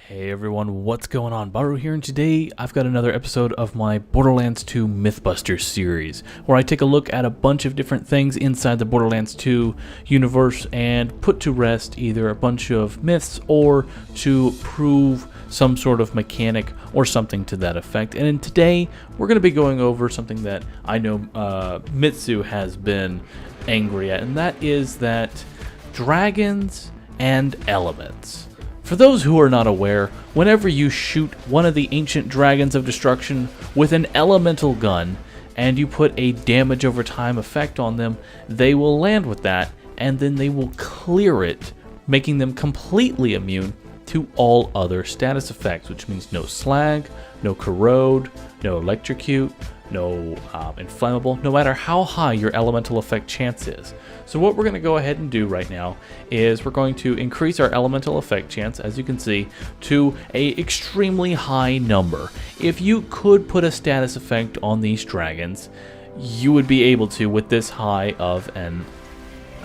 Hey everyone, what's going on? Bahroo here, and today I've got another episode of my Borderlands 2 Mythbusters series, where I take a look at a bunch of different things inside the Borderlands 2 universe and put to rest either a bunch of myths or to prove some sort of mechanic or something to that effect. And today we're going to be going over something that I know Mitsu has been angry at, and that is that dragons and elements. For those who are not aware, whenever you shoot one of the ancient dragons of destruction with an elemental gun and you put a damage over time effect on them, they will land with that and then they will clear it, making them completely immune to all other status effects, which means no slag, no corrode, no electrocute, no inflammable, no matter how high your elemental effect chance is. So what we're going to go ahead and do right now is we're going to increase our elemental effect chance, as you can see, to a extremely high number. If you could put a status effect on these dragons, you would be able to with this high of an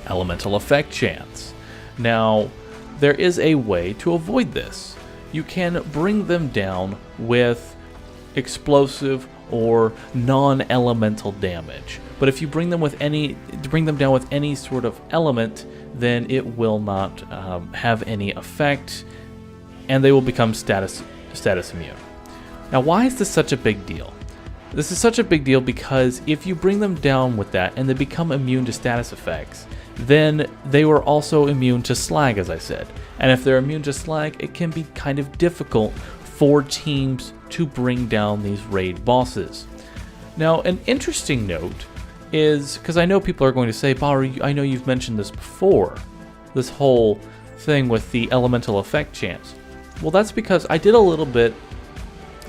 elemental effect chance. Now, there is a way to avoid this. You can bring them down with explosive or non-elemental damage. But if you bring them down with any sort of element, then it will not have any effect, and they will become status immune. Now, why is this such a big deal? This is such a big deal because if you bring them down with that and they become immune to status effects, then they were also immune to slag, as I said. And if they're immune to slag, it can be kind of difficult for teams to bring down these raid bosses. Now, an interesting note is, because I know people are going to say, Bahroo, I know you've mentioned this before, this whole thing with the elemental effect chance. Well, that's because I did a little bit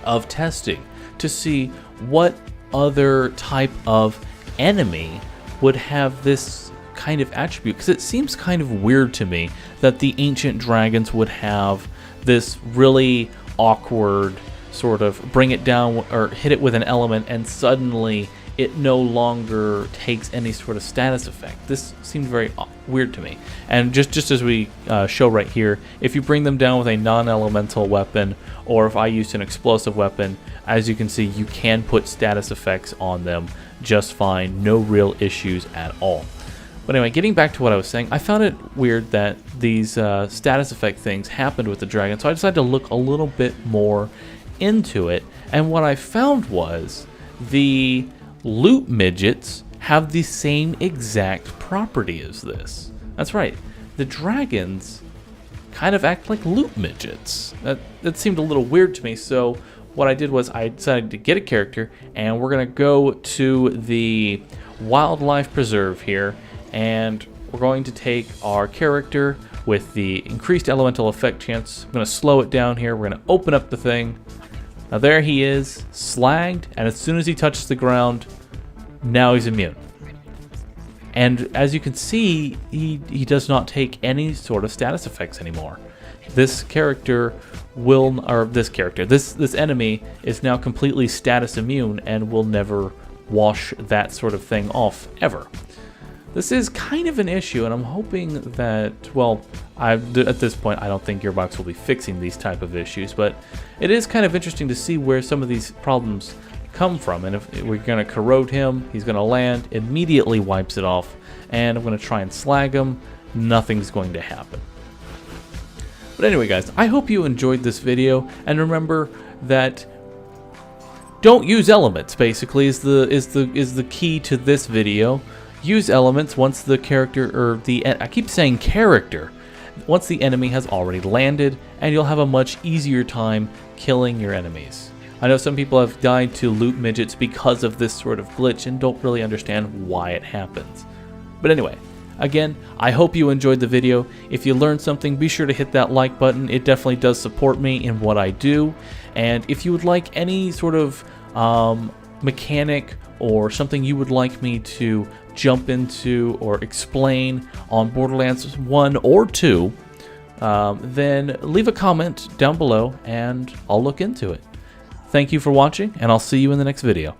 of testing to see what other type of enemy would have this kind of attribute, because it seems kind of weird to me that the ancient dragons would have this really awkward sort of bring it down or hit it with an element and suddenly it no longer takes any sort of status effect. This seemed very weird to me. And just as we show right here, if you bring them down with a non-elemental weapon, or if I used an explosive weapon, as you can see, you can put status effects on them just fine, no real issues at all. But anyway, getting back to what I was saying, I found it weird that these status effect things happened with the dragon, so I decided to look a little bit more into it, and what I found was the loot midgets have the same exact property as this. That's right, the dragons kind of act like loot midgets. That seemed a little weird to me, so what I did was I decided to get a character, and we're going to go to the wildlife preserve here, and we're going to take our character with the increased elemental effect chance. I'm going to slow it down here. We're going to open up the thing. Now there he is, slagged, and as soon as he touches the ground, now he's immune. And as you can see, he does not take any sort of status effects anymore. This enemy is now completely status immune and will never wash that sort of thing off ever. This is kind of an issue, and I'm hoping that, well, at this point, I don't think Gearbox will be fixing these type of issues, but it is kind of interesting to see where some of these problems come from. And if we're going to corrode him, he's going to land, immediately wipes it off, and I'm going to try and slag him, nothing's going to happen. But anyway, guys, I hope you enjoyed this video, and remember that don't use elements, basically, is the key to this video. Use elements once the character, or I keep saying character, once the enemy has already landed, and you'll have a much easier time killing your enemies. I know some people have died to loot midgets because of this sort of glitch and don't really understand why it happens. But anyway, again, I hope you enjoyed the video. If you learned something, be sure to hit that like button. It definitely does support me in what I do. And if you would like any sort of mechanic or something you would like me to jump into or explain on Borderlands 1 or 2, then leave a comment down below and I'll look into it. Thank you for watching, and I'll see you in the next video.